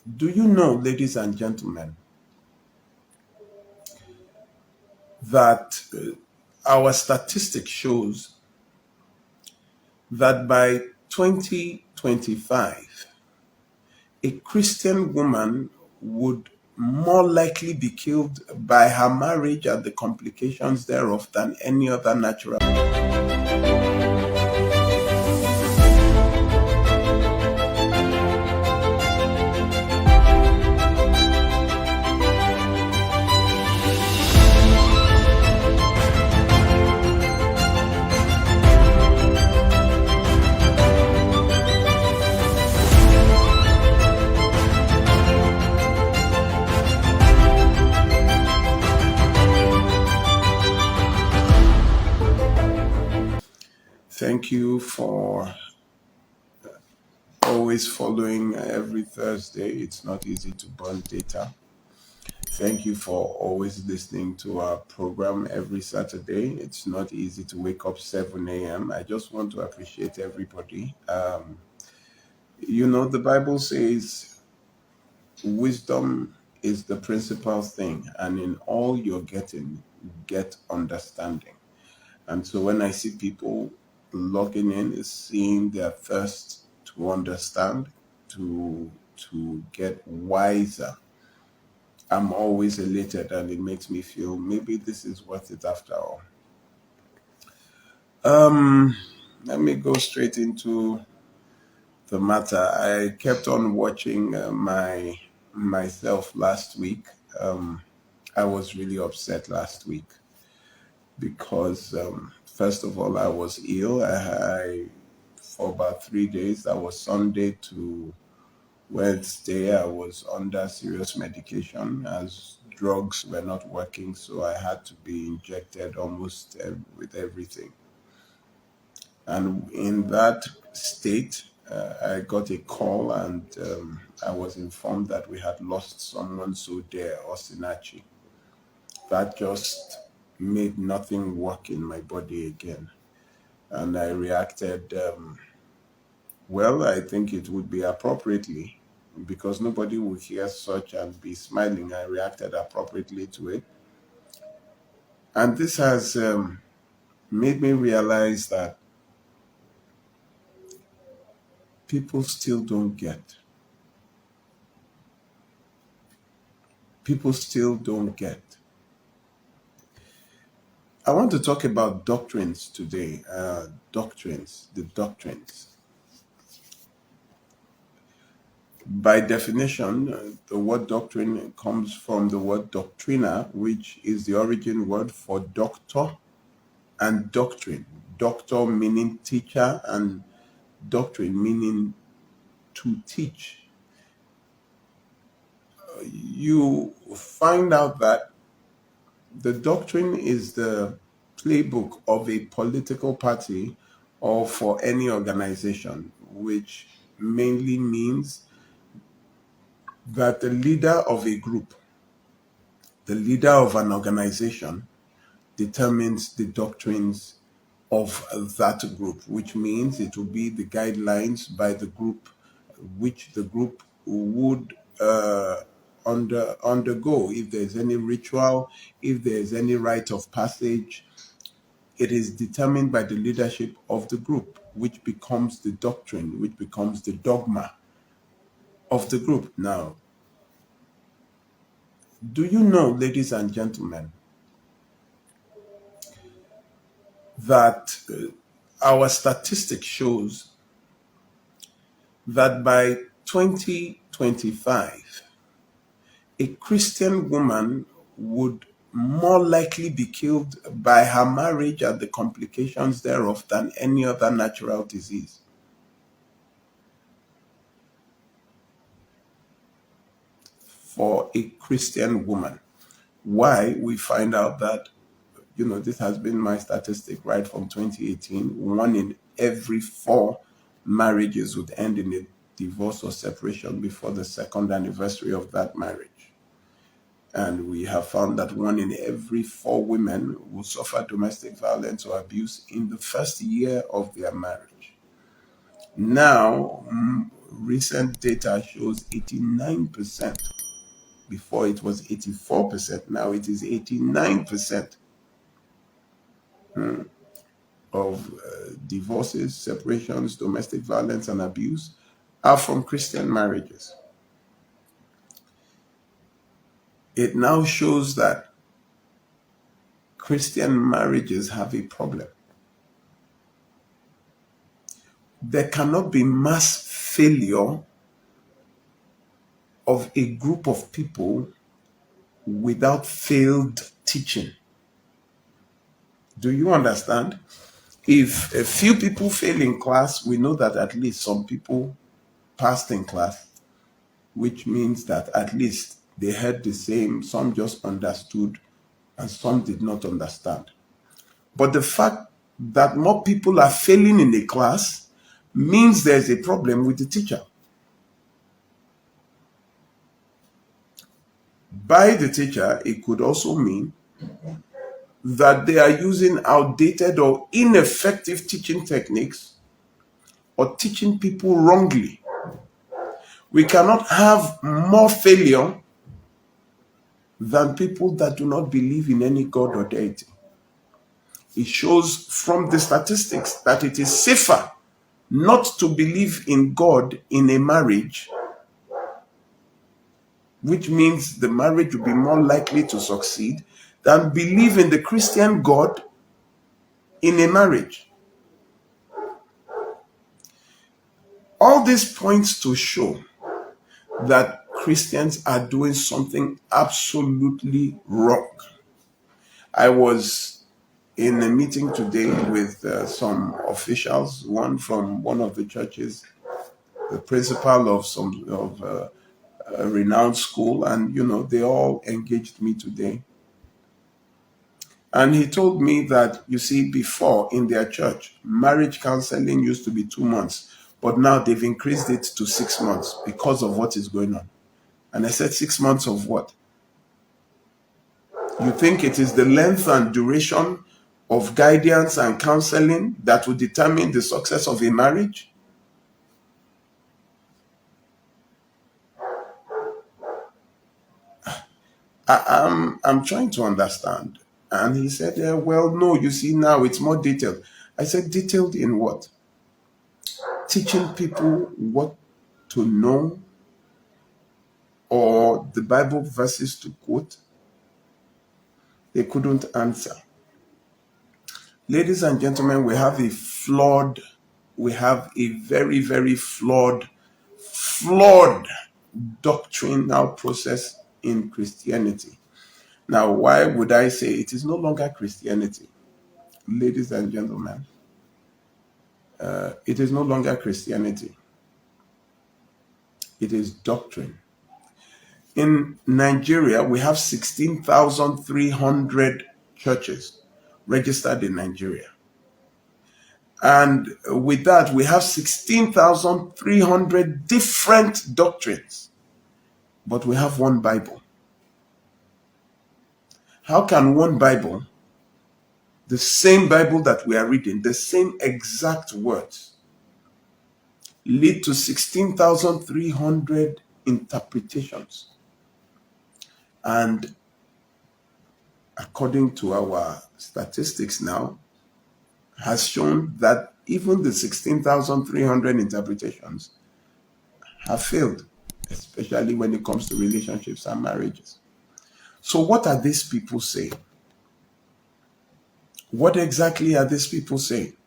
Do you know, ladies and gentlemen, that our statistic shows that by 2025, a Christian woman would more likely be killed by her marriage and the complications thereof than any other natural. Thank you for always following every Thursday. It's not easy to burn data. Thank you for always listening to our program every Saturday. It's not easy to wake up 7 a.m. I just want to appreciate everybody. The Bible says wisdom is the principal thing, and in all you're getting, get understanding. And so when I see people logging in, seeing their thirst to understand, to get wiser, I'm always elated, and it makes me feel maybe this is worth it after all. Let me go straight into the matter. I kept on watching myself last week. I was really upset last week because first of all, I was ill. I for about 3 days. That was Sunday to Wednesday. I was under serious medication as drugs were not working, so I had to be injected almost with everything. And in that state, I got a call, and I was informed that we had lost someone so dear, Osinachi. That just made nothing work in my body again. And I reacted, I think it would be appropriately, because nobody would hear such and be smiling. I reacted appropriately to it. And this has made me realize that people still don't get. People still don't get. I want to talk about doctrines today. The doctrines. By definition, the word doctrine comes from the word doctrina, which is the origin word for doctor and doctrine. Doctor meaning teacher, and doctrine meaning to teach. You find out that the doctrine is the playbook of a political party or for any organization, which mainly means that the leader of a group, the leader of an organization, determines the doctrines of that group, which means it will be the guidelines by the group, which the group would undergo. If there's any ritual, if there's any rite of passage, it is determined by the leadership of the group, which becomes the doctrine, which becomes the dogma of the group. Now, do you know, ladies and gentlemen, that our statistic shows that by 2025, a Christian woman would more likely be killed by her marriage and the complications thereof than any other natural disease. For a Christian woman. Why? We find out that, this has been my statistic right from 2018. 1 in every 4 marriages would end in a divorce or separation before the second anniversary of that marriage. And we have found that 1 in every 4 women will suffer domestic violence or abuse in the first year of their marriage. Now, recent data shows 89%. Before it was 84%, now it is 89% of divorces, separations, domestic violence, and abuse are from Christian marriages. It now shows that Christian marriages have a problem. There cannot be mass failure of a group of people without failed teaching. Do you understand? If a few people fail in class, we know that at least some people passed in class, which means that at least they heard the same, some just understood, and some did not understand. But the fact that more people are failing in a class means there's a problem with the teacher. By the teacher, it could also mean that they are using outdated or ineffective teaching techniques or teaching people wrongly. We cannot have more failure than people that do not believe in any God or deity. It shows from the statistics that it is safer not to believe in God in a marriage, which means the marriage will be more likely to succeed, than believe in the Christian God in a marriage. All this points to show that Christians are doing something absolutely wrong. I was in a meeting today with some officials, one from one of the churches, the principal of a renowned school, and they all engaged me today. And he told me that, you see, before in their church, marriage counseling used to be 2 months, but now they've increased it to 6 months because of what is going on. And I said, 6 months of what? You think it is the length and duration of guidance and counseling that will determine the success of a marriage? I'm trying to understand. And he said, well, no, you see, now it's more detailed. I said, detailed in what? Teaching people what to know or the Bible verses to quote? They couldn't answer. Ladies and gentlemen, we have a very, very flawed doctrinal process in Christianity. Now, why would I say it is no longer Christianity? Ladies and gentlemen, it is no longer Christianity. It is doctrine. In Nigeria, we have 16,300 churches registered in Nigeria. And with that, we have 16,300 different doctrines. But we have one Bible. How can one Bible, the same Bible that we are reading, the same exact words, lead to 16,300 interpretations? And according to our statistics now, has shown that even the 16,300 interpretations have failed, especially when it comes to relationships and marriages. So what are these people saying? What exactly are these people saying?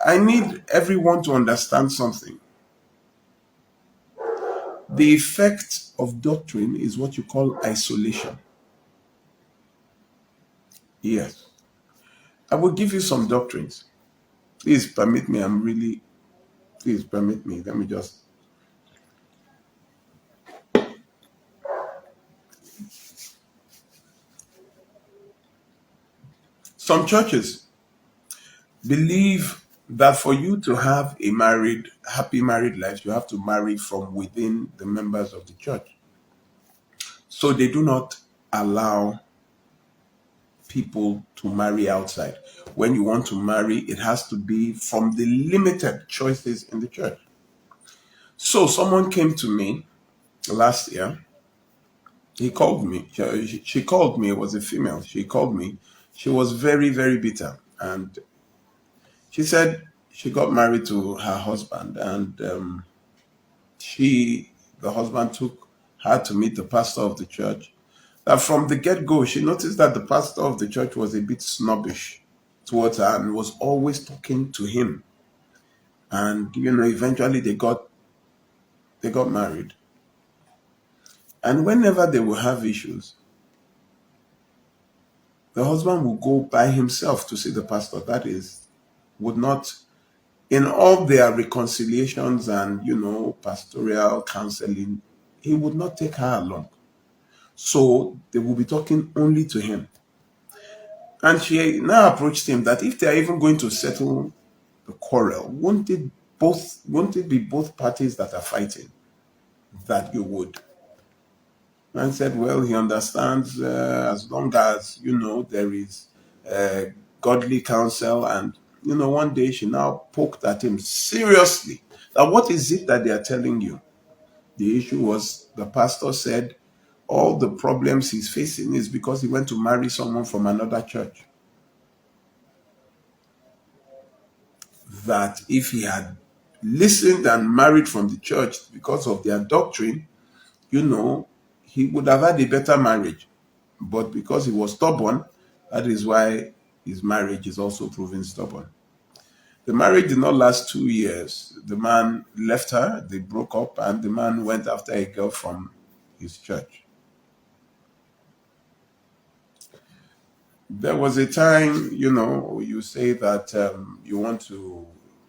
I need everyone to understand something. The effect of doctrine is what you call isolation. Yes. I will give you some doctrines. Please permit me. Please permit me. Let me just. Some churches believe that for you to have a happy married life, you have to marry from within the members of the church. So they do not allow people to marry outside. When you want to marry, it has to be from the limited choices in the church. So someone came to me last year. He called me. She called me. It was a female. She called me. She was very, very bitter. And she said she got married to her husband. And the husband took her to meet the pastor of the church. That from the get-go, she noticed that the pastor of the church was a bit snobbish towards her and was always talking to him. And eventually they got married. And whenever they will have issues, the husband will go by himself to see the pastor. That is, would not, in all their reconciliations and pastoral counseling, he would not take her along. So they will be talking only to him. And she now approached him that if they are even going to settle the quarrel, won't it be both parties that are fighting that you would? And said, well, he understands, as long as there is godly counsel. And one day she now poked at him seriously. Now, what is it that they are telling you? The issue was, the pastor said all the problems he's facing is because he went to marry someone from another church. That if he had listened and married from the church because of their doctrine, he would have had a better marriage. But because he was stubborn, that is why his marriage is also proving stubborn. The marriage did not last 2 years. The man left her, they broke up, and the man went after a girl from his church. There was a time, you say that you want to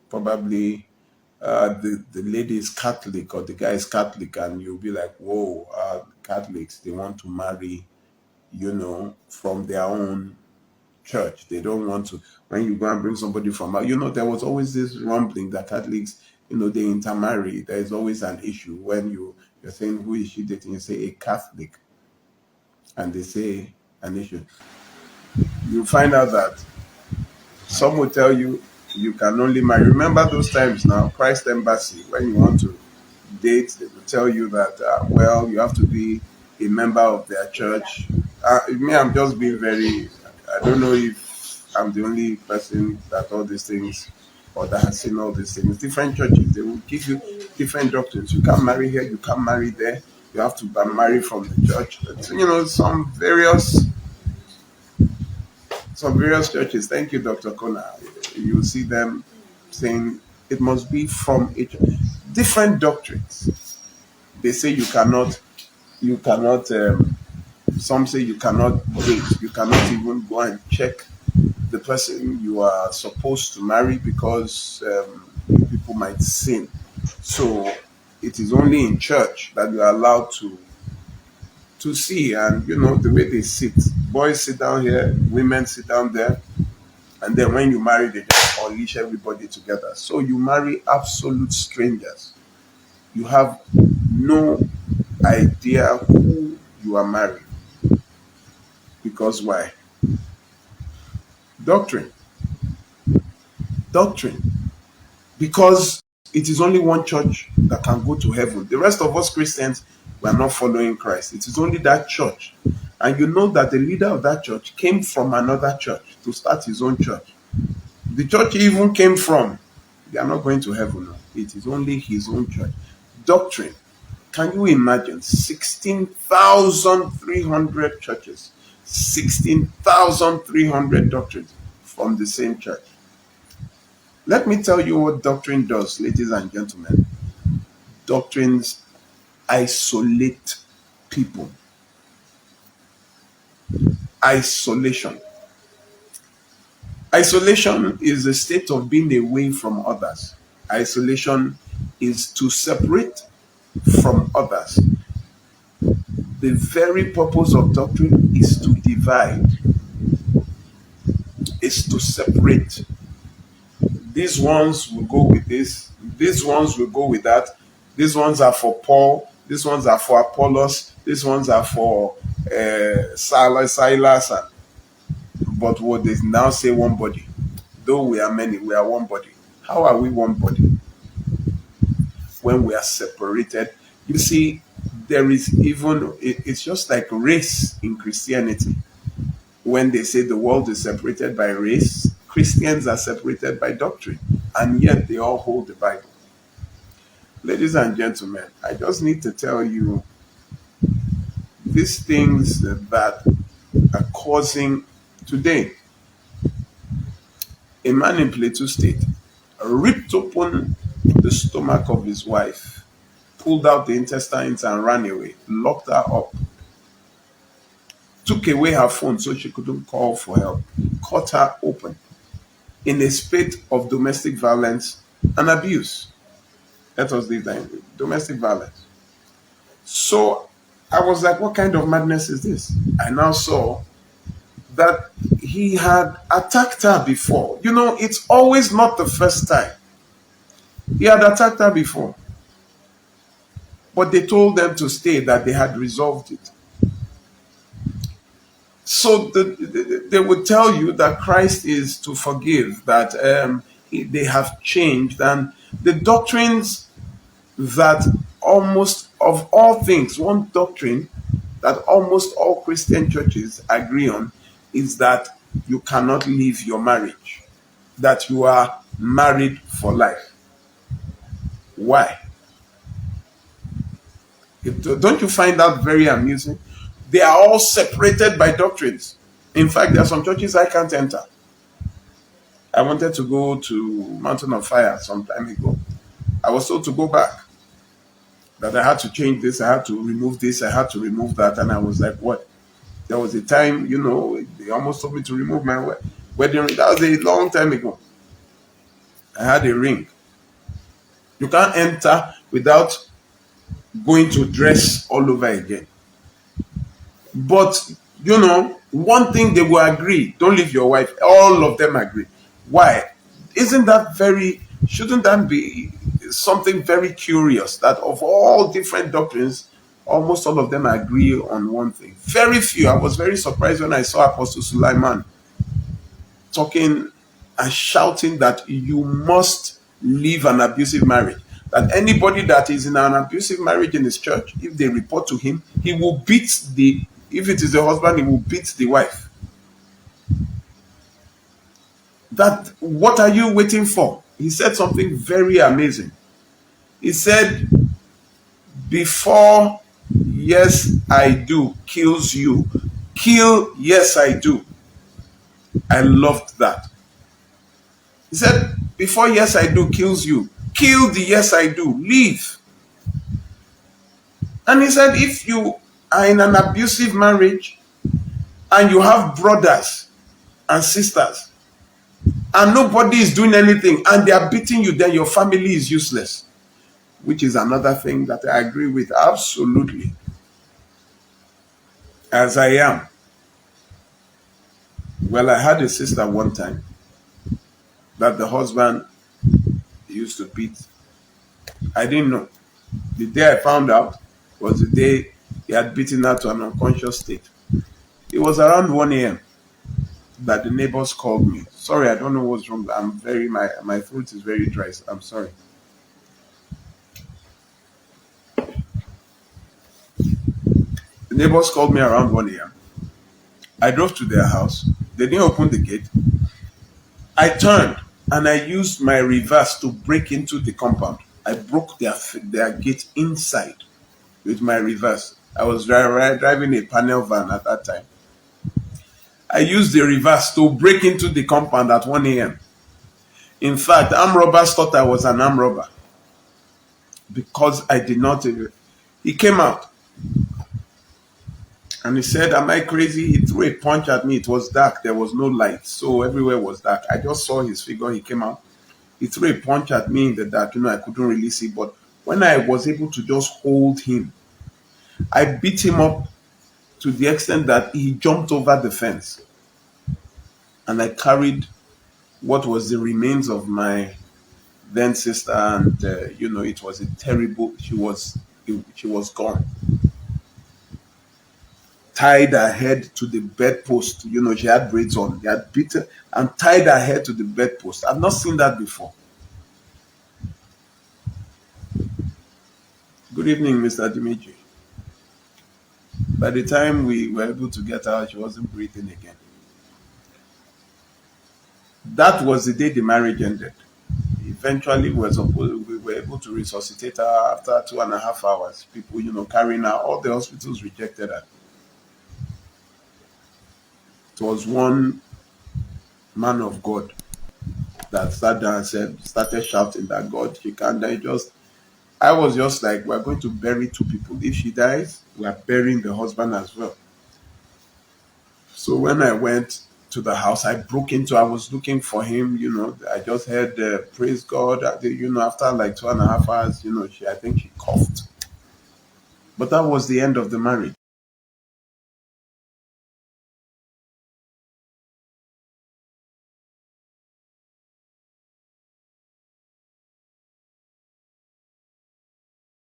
probably, the lady is Catholic or the guy is Catholic, and you'll be like, whoa, Catholics, they want to marry, from their own church. They don't want to, when you go and bring somebody from, there was always this rumbling that Catholics, they intermarry. There is always an issue when you're saying, who is she dating? You say a Catholic, and they say an issue. You find out that some will tell you can only marry. Remember those times now, Christ Embassy, when you want to date, they will tell you that, you have to be a member of their church. I'm just being very, I don't know if I'm the only person that all these things, or that has seen all these things. Different churches, they will give you different doctrines. You can't marry here, you can't marry there. You have to marry from the church. Some various churches. Thank you, Dr. Kona. You see them saying it must be from each different doctrines. They say you cannot. Some say you cannot date. You cannot even go and check the person you are supposed to marry because people might sin. So it is only in church that you are allowed to see. And the way they sit, boys sit down here, women sit down there, and then when you marry, they just unleash everybody together. So you marry absolute strangers. You have no idea who you are marrying. Because why? Doctrine. Because it is only one church that can go to heaven. The rest of us Christians, we are not following Christ. It is only that church. And you know that the leader of that church came from another church to start his own church. The church he even came from, they are not going to heaven. It is only his own church. Doctrine. Can you imagine 16,300 churches, 16,300 doctrines from the same church? Let me tell you what doctrine does, ladies and gentlemen. Doctrines isolate people. Isolation. Isolation is a state of being away from others. Isolation is to separate from others. The very purpose of doctrine is to divide, is to separate. These ones will go with this, these ones will go with that, these ones are for Paul, these ones are for Apollos, these ones are for Silas. but what they now say one body. Though we are many, we are one body. How are we one body when we are separated? You see, there is even, it's just like race in Christianity. When they say the world is separated by race, Christians are separated by doctrine, and yet they all hold the Bible. Ladies and gentlemen, I just need to tell you these things that are causing today. A man in Plateau State ripped open the stomach of his wife, pulled out the intestines and ran away, locked her up, took away her phone so she couldn't call for help, cut her open in a spate of domestic violence and abuse. That was the time, domestic violence. So I was like, what kind of madness is this? I now saw that he had attacked her before. You know, it's always not the first time. He had attacked her before. But they told them to stay, that they had resolved it. So they would tell you that Christ is to forgive, that they have changed. And the doctrines that almost of all things, one doctrine that almost all Christian churches agree on is that you cannot leave your marriage, that you are married for life. Why? Don't you find that very amusing? They are all separated by doctrines. In fact, there are some churches I can't enter. I wanted to go to Mountain of Fire some time ago. I was told to go back, that I had to change this, I had to remove this, I had to remove that. And I was like, what? There was a time, they almost told me to remove my wedding ring. That was a long time ago. I had a ring. You can't enter without going to dress all over again. But, one thing they will agree, don't leave your wife. All of them agree. Why? Shouldn't that be something very curious, that of all different doctrines, almost all of them agree on one thing? Very few. I was very surprised when I saw Apostle Sulaiman talking and shouting that you must leave an abusive marriage. That anybody that is in an abusive marriage in his church, if they report to him, he will beat if it is a husband, he will beat the wife. That, what are you waiting for? He said something very amazing. He said, before yes I do kills you, kill yes I do. I loved that. He said, before yes I do kills you, kill the yes I do, leave. And he said, if you are in an abusive marriage and you have brothers and sisters and nobody is doing anything and they are beating you, then your family is useless. Which is another thing that I agree with absolutely. As I am. Well, I had a sister one time that the husband used to beat. I didn't know. The day I found out was the day he had beaten her to an unconscious state. It was around 1 a.m. that the neighbors called me. Sorry, I don't know what's wrong. My throat is very dry. I'm sorry. The neighbors called me around 1 a.m. I drove to their house. They didn't open the gate. I turned and I used my reverse to break into the compound. I broke their gate inside with my reverse. I was driving a panel van at that time. I used the reverse to break into the compound at 1 a.m. In fact, armed robbers thought I was an armed robber because I did not. He came out and he said, am I crazy? He threw a punch at me. It was dark. There was no light. So everywhere was dark. I just saw his figure. He came out. He threw a punch at me in the dark. I couldn't really see. But when I was able to just hold him, I beat him up to the extent that he jumped over the fence. And I carried what was the remains of my then sister. And, it was a terrible, she was gone. tied her head to the bedpost. You know, she had braids on. They had beaten and tied her head to the bedpost. I've not seen that before. Good evening, Mr. Dimitri. By the time we were able to get her, she wasn't breathing again. That was the day the marriage ended. Eventually, we were able to resuscitate her after 2.5 hours. People, you know, carrying her. All the hospitals rejected her. It was one man of God that sat down and started shouting that God, she can't die. I was just like, we're going to bury two people. If she dies, we are burying the husband as well. So when I went to the house, I was looking for him, you know, I just heard, praise God, you know, after like 2.5 hours, you know, I think she coughed. But that was the end of the marriage.